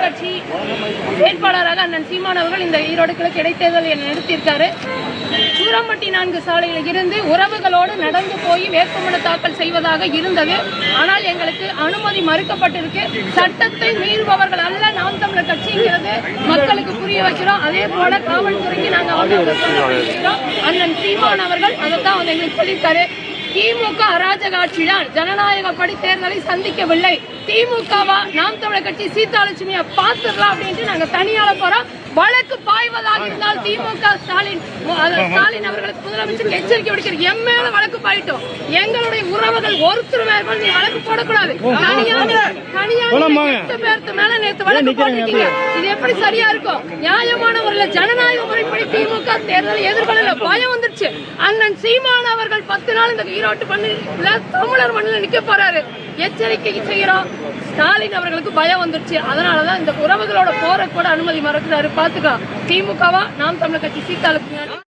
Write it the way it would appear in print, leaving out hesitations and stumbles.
கட்சி வேட்பாளராக அண்ணன் சீமான் அவர்கள் இந்த ஈரோடு கிழக்கு இடைத்தேர்தலை நிறுத்தியிருக்காரு. சூரம்பட்டி 4 சாலையில் இருந்து உறவுகளோடு நடந்து போய் வேட்புமனு தாக்கல் செய்வதாக இருந்தது. ஆனால் எங்களுக்கு அனுமதி மறுக்கப்பட்டிருக்கு. சட்டத்தை மீறுபவர்கள் அல்ல நாம் தமிழர் கட்சிங்கிறது மக்களுக்கு புரிய வைக்கிறோம். அதே போல காவல்துறைக்கு நாங்கள் அண்ணன் சீமான் அவர்கள் அதைத்தான் எங்களுக்கு சொல்லியிருக்காரு. திமுக அராஜக ஆட்சிதான் ஜனநாயகப்படி தேர்தலை சந்திக்கவில்லை. திமுகவா நாம் தமிழர் கட்சி சீதாலட்சுமியை பார்த்துடலாம் அப்படின்ட்டு நாங்க தனியால போறோம். வழக்கு பாய்வதாக இருந்தால் திமுக ஸ்டாலின் அவர்களுக்கு முதலமைச்சர் எச்சரிக்கை விடுக்கிறார். எம் மேல வழக்கு பாயிட்டோம். எங்களுடைய உறவுகள் ஒருத்தர் மேற்கொண்டு நீ வழக்கு போடக்கூடாது. பேருக்கு மேல நேற்று வழக்கு போட்டிருக்கீங்க. இது எப்படி சரியா இருக்கும்? நியாயமான முறையில் ஜனநாயக முறைப்படி திமுக தேர்தலை எதிர்கொள்ள பயம் வந்துருச்சு. அண்ணன் சீமான் அவர்கள் 10 நாள் இந்த ஈரோட்டு மண்ணில் தமிழர் மண்ணில் நிக்க போறாரு. எச்சரிக்கை செய்யறோம். ஸ்டாலின் அவர்களுக்கு பயம் வந்துருச்சு. அதனாலதான் இந்த உறவுகளோட போற கூட அனுமதி மறுக்கிறாரு. பாத்துக்கலாம். திமுகவா நாம் தமிழர் கட்சி சீதாலட்சுமி